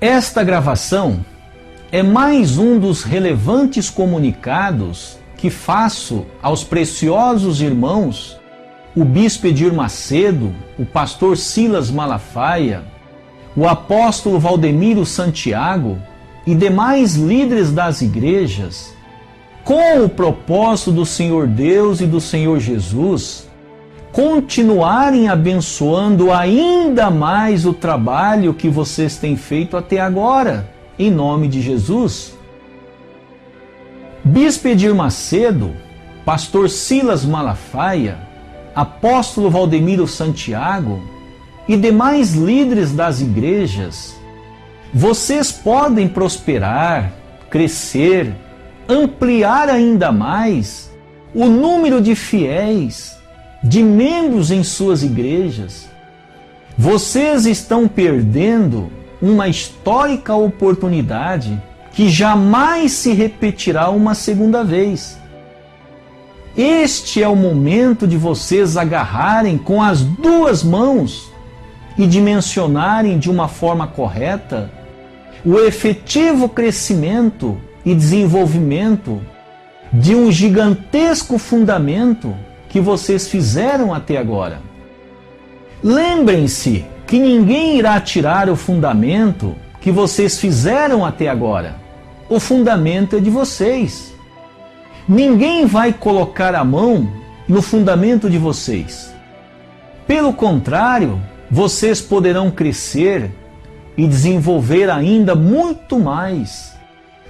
Esta gravação é mais um dos relevantes comunicados que faço aos preciosos irmãos, o Bispo Edir Macedo, o pastor Silas Malafaia, o apóstolo Valdemiro Santiago e demais líderes das igrejas, com o propósito do Senhor Deus e do Senhor Jesus continuarem abençoando ainda mais o trabalho que vocês têm feito até agora, em nome de Jesus. Bispo Edir Macedo, pastor Silas Malafaia, apóstolo Valdemiro Santiago e demais líderes das igrejas, vocês podem prosperar, crescer, ampliar ainda mais o número de fiéis, de membros em suas igrejas. Vocês estão perdendo uma histórica oportunidade que jamais se repetirá uma segunda vez. Este é o momento de vocês agarrarem com as duas mãos e dimensionarem de uma forma correta o efetivo crescimento e desenvolvimento de um gigantesco fundamento que vocês fizeram até agora. Lembrem-se que ninguém irá tirar o fundamento que vocês fizeram até agora. O fundamento é de vocês. Ninguém vai colocar a mão no fundamento de vocês. Pelo contrário, vocês poderão crescer e desenvolver ainda muito mais.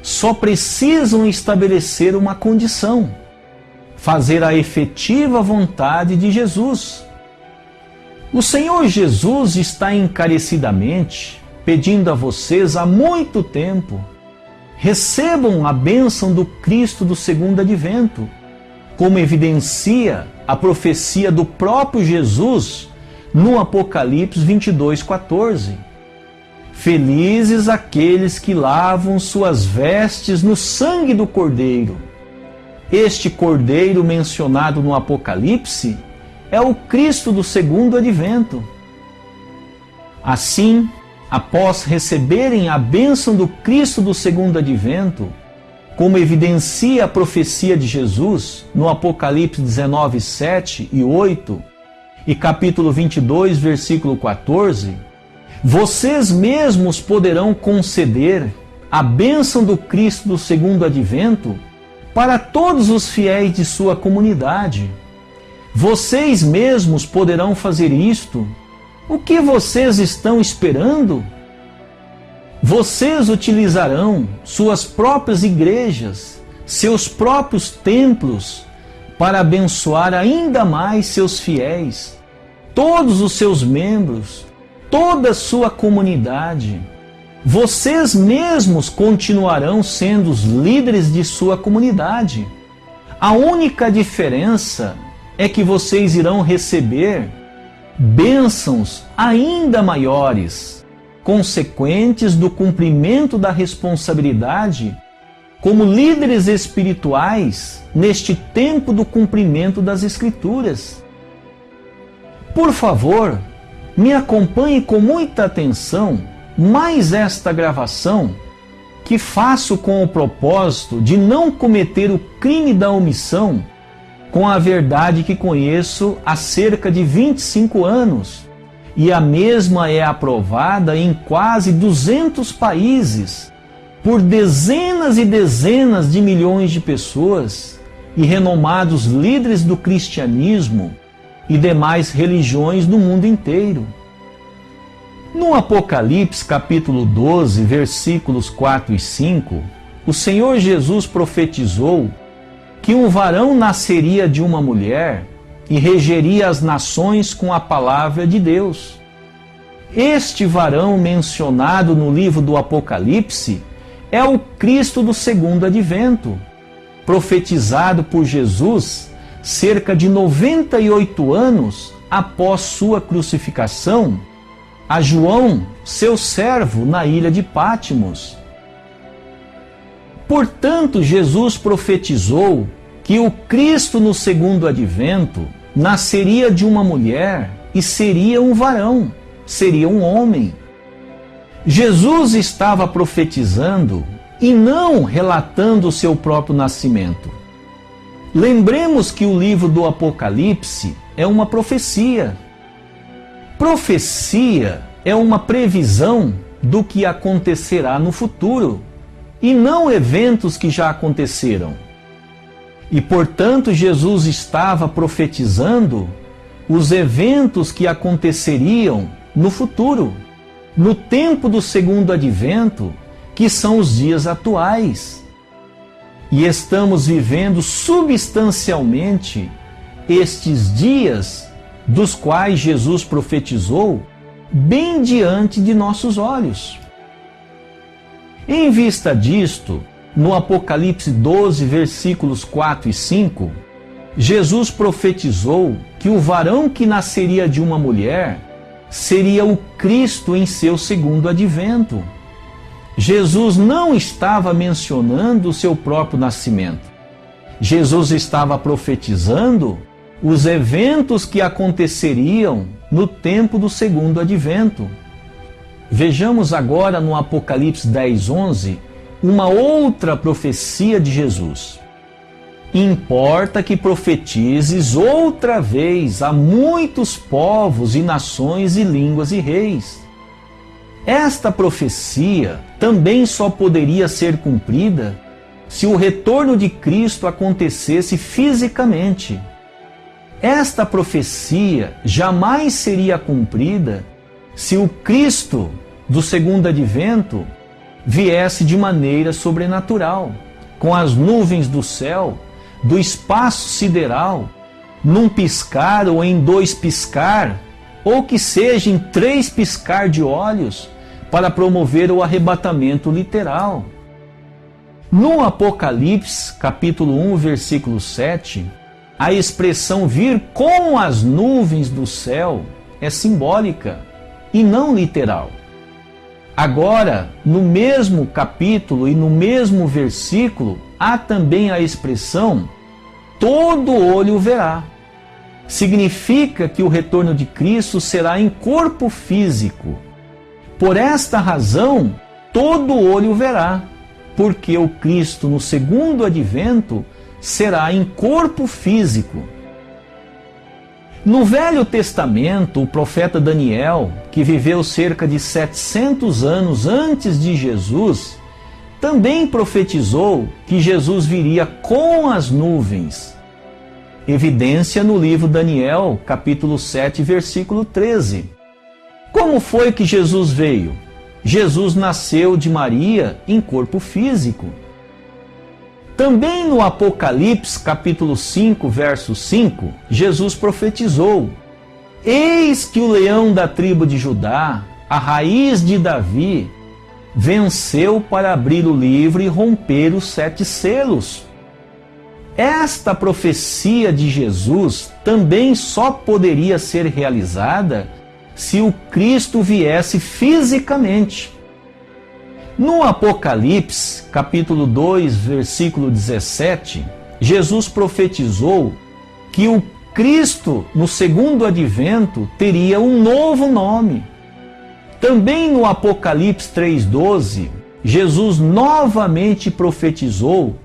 Só precisam estabelecer uma condição: fazer a efetiva vontade de Jesus. O Senhor Jesus está encarecidamente pedindo a vocês há muito tempo: recebam a bênção do Cristo do segundo advento, como evidencia a profecia do próprio Jesus no Apocalipse 22:14. Felizes aqueles que lavam suas vestes no sangue do Cordeiro. Este Cordeiro mencionado no Apocalipse é o Cristo do segundo advento. Assim, após receberem a bênção do Cristo do segundo advento, como evidencia a profecia de Jesus no Apocalipse 19:7 e 8 e capítulo 22, versículo 14, vocês mesmos poderão conceder a bênção do Cristo do segundo advento para todos os fiéis de sua comunidade. Vocês mesmos poderão fazer isto. O que vocês estão esperando? Vocês utilizarão suas próprias igrejas, seus próprios templos, para abençoar ainda mais seus fiéis, todos os seus membros, toda a sua comunidade. Vocês mesmos continuarão sendo os líderes de sua comunidade. A única diferença é que vocês irão receber bênçãos ainda maiores, consequentes do cumprimento da responsabilidade como líderes espirituais neste tempo do cumprimento das Escrituras. Por favor, me acompanhe com muita atenção mais esta gravação, que faço com o propósito de não cometer o crime da omissão com a verdade que conheço há cerca de 25 anos, e a mesma é aprovada em quase 200 países, por dezenas e dezenas de milhões de pessoas e renomados líderes do cristianismo e demais religiões do mundo inteiro. No Apocalipse capítulo 12, versículos 4 e 5, o Senhor Jesus profetizou que um varão nasceria de uma mulher e regeria as nações com a palavra de Deus. Este varão mencionado no livro do Apocalipse é o Cristo do segundo advento, profetizado por Jesus cerca de 98 anos após sua crucificação a João, seu servo, na ilha de Pátimos. Portanto, Jesus profetizou que o Cristo no segundo advento nasceria de uma mulher e seria um varão, seria um homem. Jesus estava profetizando e não relatando o seu próprio nascimento. Lembremos que o livro do Apocalipse é uma profecia. Profecia é uma previsão do que acontecerá no futuro, e não eventos que já aconteceram. E, portanto, Jesus estava profetizando os eventos que aconteceriam no futuro, no tempo do segundo advento, que são os dias atuais. E estamos vivendo substancialmente estes dias dos quais Jesus profetizou bem diante de nossos olhos. Em vista disto, no Apocalipse 12, versículos 4 e 5, Jesus profetizou que o varão que nasceria de uma mulher seria o Cristo em seu segundo advento. Jesus não estava mencionando o seu próprio nascimento. Jesus estava profetizando os eventos que aconteceriam no tempo do segundo advento. Vejamos agora no Apocalipse 10:11 uma outra profecia de Jesus. Importa que profetizes outra vez a muitos povos e nações e línguas e reis. Esta profecia também só poderia ser cumprida se o retorno de Cristo acontecesse fisicamente. Esta profecia jamais seria cumprida se o Cristo do segundo advento viesse de maneira sobrenatural, com as nuvens do céu, do espaço sideral, num piscar ou em 2 piscar, ou que seja em 3 piscar de olhos, para promover o arrebatamento literal. No Apocalipse, capítulo 1, versículo 7, a expressão vir com as nuvens do céu é simbólica e não literal. Agora, no mesmo capítulo e no mesmo versículo, há também a expressão todo olho verá. Significa que o retorno de Cristo será em corpo físico. Por esta razão, todo olho verá, porque o Cristo no segundo advento será em corpo físico. No Velho Testamento, o profeta Daniel, que viveu cerca de 700 anos antes de Jesus, também profetizou que Jesus viria com as nuvens. Evidência no livro Daniel, capítulo 7, versículo 13. Como foi que Jesus veio? Jesus nasceu de Maria em corpo físico. Também no Apocalipse, capítulo 5, verso 5, Jesus profetizou: eis que o leão da tribo de Judá, a raiz de Davi, venceu para abrir o livro e romper os 7 selos. Esta profecia de Jesus também só poderia ser realizada se o Cristo viesse fisicamente. No Apocalipse, capítulo 2, versículo 17, Jesus profetizou que o Cristo, no segundo advento, teria um novo nome. Também no Apocalipse 3,12, Jesus novamente profetizou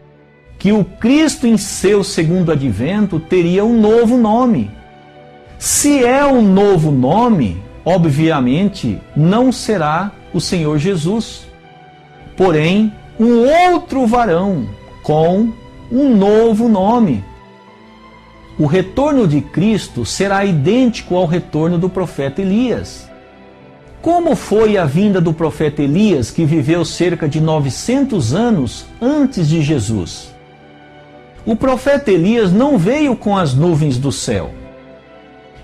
que o Cristo em seu segundo advento teria um novo nome. Se é um novo nome, obviamente não será o Senhor Jesus, porém um outro varão com um novo nome. O retorno de Cristo será idêntico ao retorno do profeta Elias. Como foi a vinda do profeta Elias, que viveu cerca de 900 anos antes de Jesus? O profeta Elias não veio com as nuvens do céu.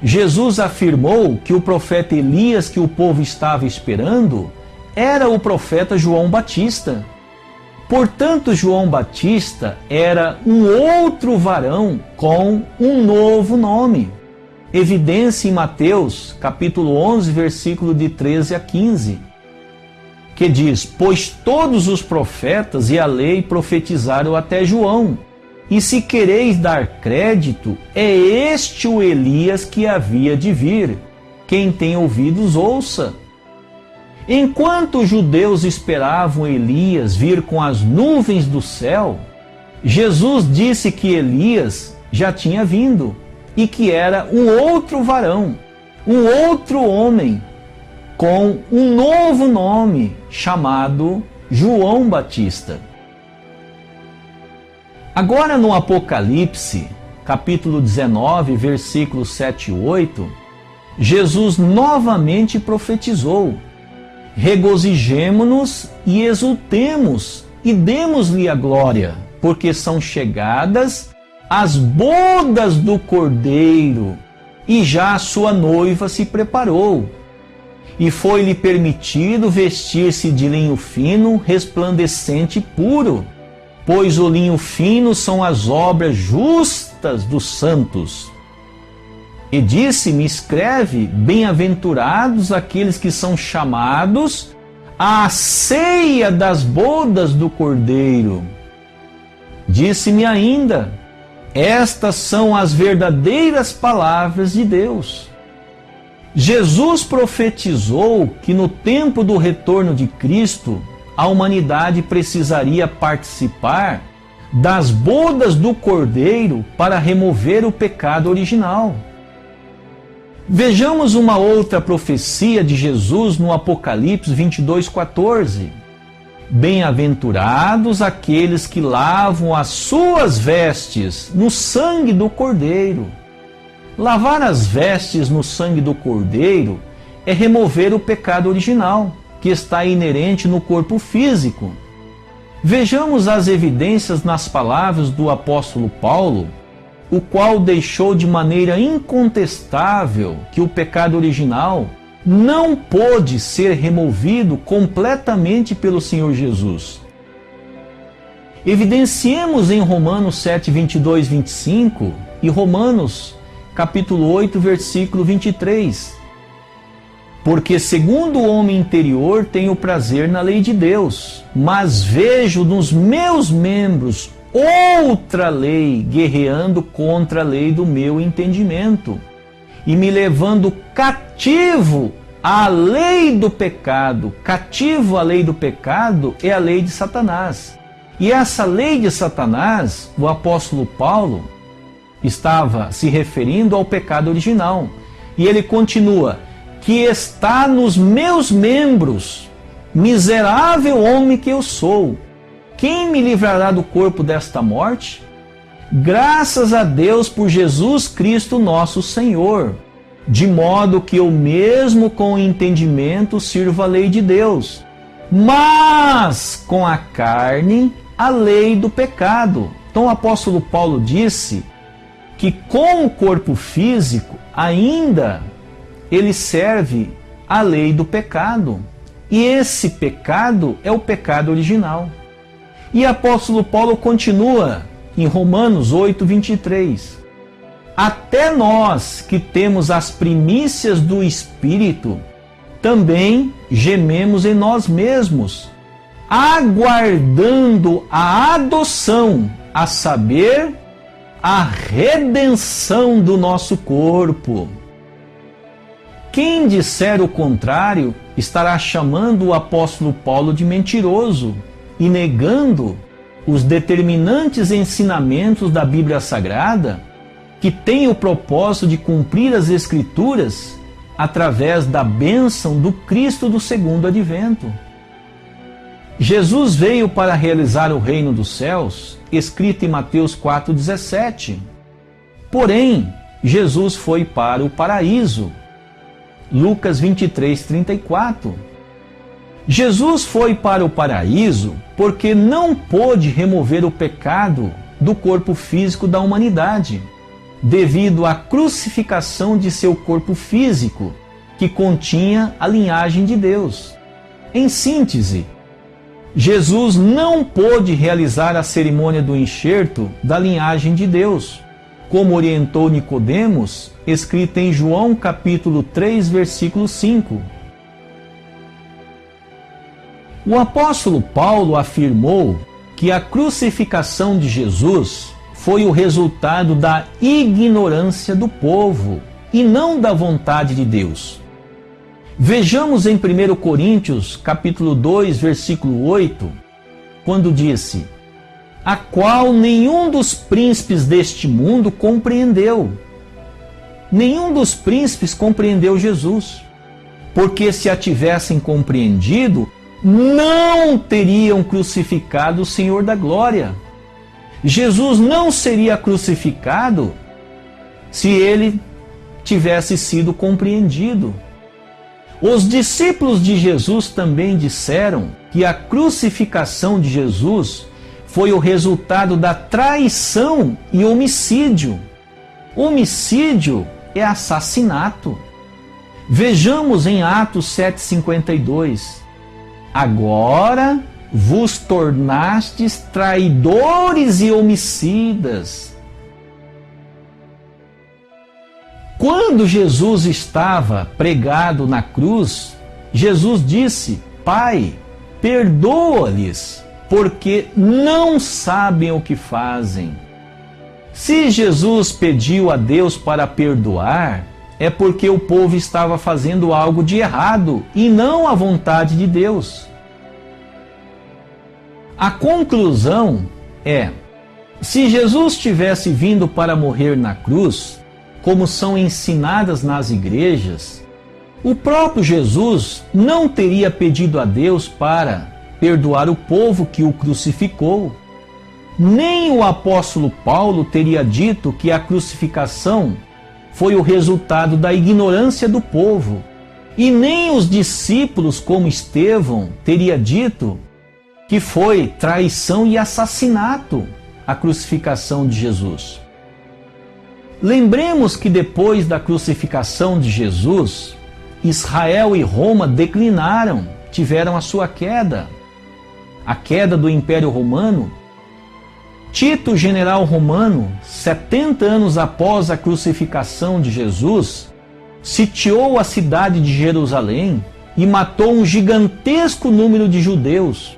Jesus afirmou que o profeta Elias que o povo estava esperando era o profeta João Batista. Portanto, João Batista era um outro varão com um novo nome. Evidência em Mateus, capítulo 11, versículo de 13 a 15, que diz: pois todos os profetas e a lei profetizaram até João, e se quereis dar crédito, é este o Elias que havia de vir. Quem tem ouvidos, ouça. Enquanto os judeus esperavam Elias vir com as nuvens do céu, Jesus disse que Elias já tinha vindo e que era um outro varão, um outro homem, com um novo nome, chamado João Batista. Agora no Apocalipse, capítulo 19, versículos 7 e 8, Jesus novamente profetizou: regozijemo-nos e exultemos e demos-lhe a glória, porque são chegadas as bodas do Cordeiro, e já a sua noiva se preparou. E foi-lhe permitido vestir-se de linho fino, resplandecente e puro, pois o linho fino são as obras justas dos santos. E disse-me: escreve, bem-aventurados aqueles que são chamados à ceia das bodas do Cordeiro. Disse-me ainda: estas são as verdadeiras palavras de Deus. Jesus profetizou que no tempo do retorno de Cristo, a humanidade precisaria participar das bodas do Cordeiro para remover o pecado original. Vejamos uma outra profecia de Jesus no Apocalipse 22:14. Bem-aventurados aqueles que lavam as suas vestes no sangue do Cordeiro. Lavar as vestes no sangue do Cordeiro é remover o pecado original, que está inerente no corpo físico. Vejamos as evidências nas palavras do apóstolo Paulo, o qual deixou de maneira incontestável que o pecado original não pôde ser removido completamente pelo Senhor Jesus. Evidenciemos em Romanos 7, 22, 25 e Romanos capítulo 8, versículo 23. Porque segundo o homem interior tenho prazer na lei de Deus, mas vejo nos meus membros outra lei guerreando contra a lei do meu entendimento e me levando cativo à lei do pecado. Cativo à lei do pecado é a lei de Satanás. E essa lei de Satanás, o apóstolo Paulo estava se referindo ao pecado original. E ele continua: que está nos meus membros, miserável homem que eu sou. Quem me livrará do corpo desta morte? Graças a Deus por Jesus Cristo nosso Senhor, de modo que eu mesmo com o entendimento sirvo a lei de Deus, mas com a carne a lei do pecado. Então o apóstolo Paulo disse que com o corpo físico ainda ele serve a lei do pecado. E esse pecado é o pecado original. E o apóstolo Paulo continua em Romanos 8, 23. Até nós que temos as primícias do Espírito, também gememos em nós mesmos, aguardando a adoção, a saber, a redenção do nosso corpo. Quem disser o contrário estará chamando o apóstolo Paulo de mentiroso e negando os determinantes ensinamentos da Bíblia Sagrada, que tem o propósito de cumprir as Escrituras através da bênção do Cristo do segundo advento. Jesus veio para realizar o reino dos céus, escrito em Mateus 4,17. Porém, Jesus foi para o paraíso. Lucas 23:34. Jesus foi para o paraíso porque não pôde remover o pecado do corpo físico da humanidade, devido à crucificação de seu corpo físico, que continha a linhagem de Deus. Em síntese, Jesus não pôde realizar a cerimônia do enxerto da linhagem de Deus, como orientou Nicodemos, escrito em João capítulo 3, versículo 5. O apóstolo Paulo afirmou que a crucificação de Jesus foi o resultado da ignorância do povo e não da vontade de Deus. Vejamos em 1 Coríntios, capítulo 2, versículo 8, quando disse: a qual nenhum dos príncipes deste mundo compreendeu. Nenhum dos príncipes compreendeu Jesus, porque se a tivessem compreendido, não teriam crucificado o Senhor da glória. Jesus não seria crucificado se ele tivesse sido compreendido. Os discípulos de Jesus também disseram que a crucificação de Jesus foi o resultado da traição e homicídio. Homicídio é assassinato. Vejamos em Atos 7,52. Agora vos tornastes traidores e homicidas. Quando Jesus estava pregado na cruz, Jesus disse: Pai, perdoa-lhes, porque não sabem o que fazem. Se Jesus pediu a Deus para perdoar, é porque o povo estava fazendo algo de errado e não a vontade de Deus. A conclusão é: se Jesus tivesse vindo para morrer na cruz, como são ensinadas nas igrejas, o próprio Jesus não teria pedido a Deus para perdoar o povo que o crucificou. Nem o apóstolo Paulo teria dito que a crucificação foi o resultado da ignorância do povo. E nem os discípulos, como Estevão, teria dito que foi traição e assassinato a crucificação de Jesus. Lembremos que depois da crucificação de Jesus, Israel e Roma declinaram, tiveram a sua queda. A queda do Império Romano. Tito, general romano, 70 anos após a crucificação de Jesus, sitiou a cidade de Jerusalém e matou um gigantesco número de judeus.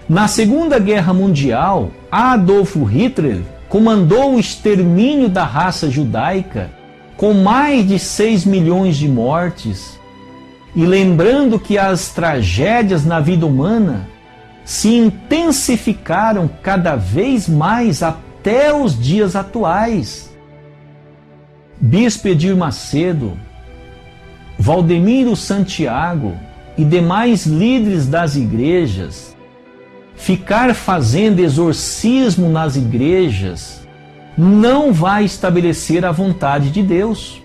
Na Segunda Guerra Mundial, Adolf Hitler comandou o extermínio da raça judaica com mais de 6 milhões de mortes. E lembrando que as tragédias na vida humana se intensificaram cada vez mais até os dias atuais. Bispo Edir Macedo, Valdemiro Santiago e demais líderes das igrejas, ficar fazendo exorcismo nas igrejas não vai estabelecer a vontade de Deus.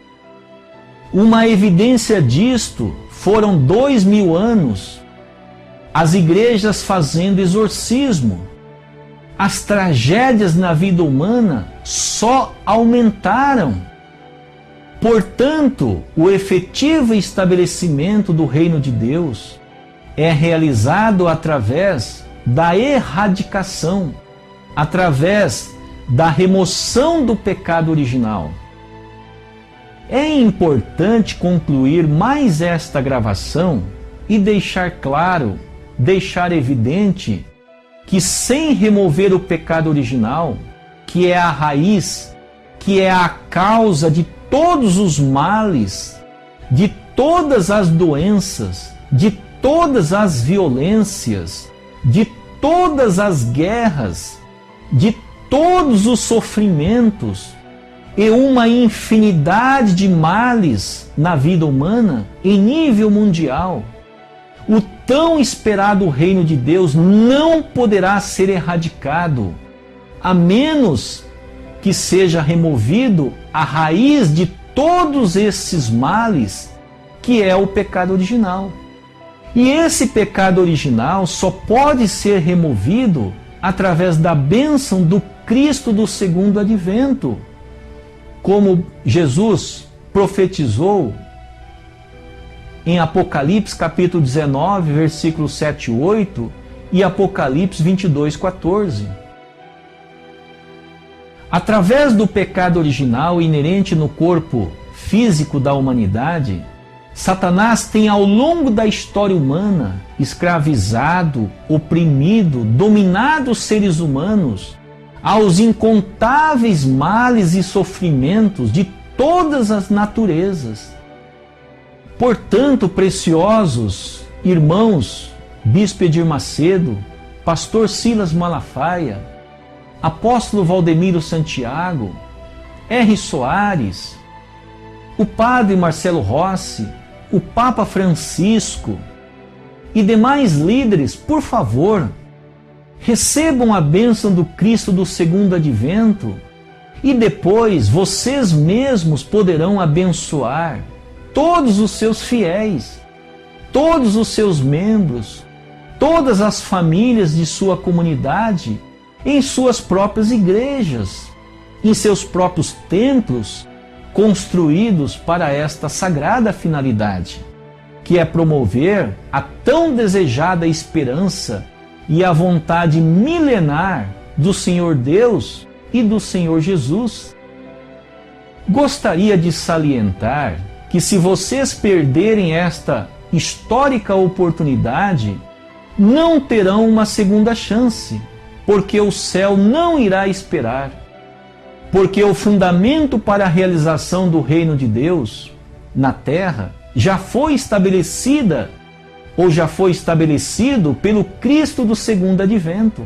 Uma evidência disto foram 2000 anos as igrejas fazendo exorcismo. As tragédias na vida humana só aumentaram. Portanto, o efetivo estabelecimento do reino de Deus é realizado através da erradicação, através da remoção do pecado original. É importante concluir mais esta gravação e deixar claro, deixar evidente que sem remover o pecado original, que é a raiz, que é a causa de todos os males, de todas as doenças, de todas as violências, de todas as guerras, de todos os sofrimentos e uma infinidade de males na vida humana em nível mundial, o tão esperado reino de Deus não poderá ser erradicado, a menos que seja removido a raiz de todos esses males, que é o pecado original. E esse pecado original só pode ser removido através da bênção do Cristo do segundo advento, como Jesus profetizou em Apocalipse capítulo 19, versículos 7 e 8 e Apocalipse 22, 14. Através do pecado original inerente no corpo físico da humanidade, Satanás tem ao longo da história humana escravizado, oprimido, dominado os seres humanos aos incontáveis males e sofrimentos de todas as naturezas. Portanto, preciosos irmãos, Bispo Edir Macedo, Pastor Silas Malafaia, Apóstolo Valdemiro Santiago, R. Soares, o Padre Marcelo Rossi, o Papa Francisco e demais líderes, por favor, recebam a bênção do Cristo do segundo advento e depois vocês mesmos poderão abençoar todos os seus fiéis, todos os seus membros, todas as famílias de sua comunidade, em suas próprias igrejas, em seus próprios templos, construídos para esta sagrada finalidade, que é promover a tão desejada esperança e a vontade milenar do Senhor Deus e do Senhor Jesus. Gostaria de salientar que se vocês perderem esta histórica oportunidade, não terão uma segunda chance, porque o céu não irá esperar. Porque o fundamento para a realização do reino de Deus na terra já foi estabelecida ou já foi estabelecido pelo Cristo do segundo advento.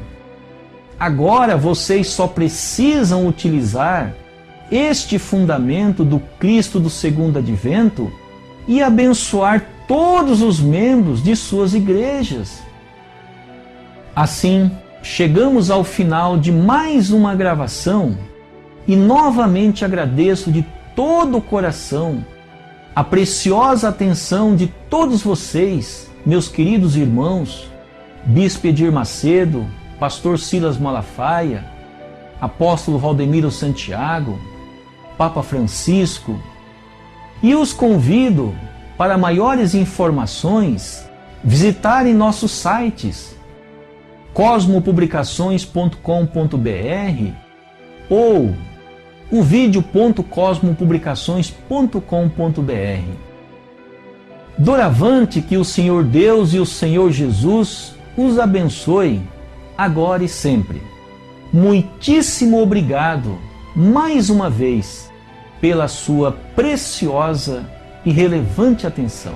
Agora vocês só precisam utilizar este fundamento do Cristo do segundo advento e abençoar todos os membros de suas igrejas. Assim, chegamos ao final de mais uma gravação e novamente agradeço de todo o coração a preciosa atenção de todos vocês, meus queridos irmãos, Bispo Edir Macedo, Pastor Silas Malafaia, Apóstolo Valdemiro Santiago, Papa Francisco, e os convido para maiores informações visitarem nossos sites cosmopublicações.com.br ou o vídeo.cosmopublicações.com.br. Doravante que o Senhor Deus e o Senhor Jesus os abençoe, agora e sempre. Muitíssimo obrigado, mais uma vez, pela sua preciosa e relevante atenção.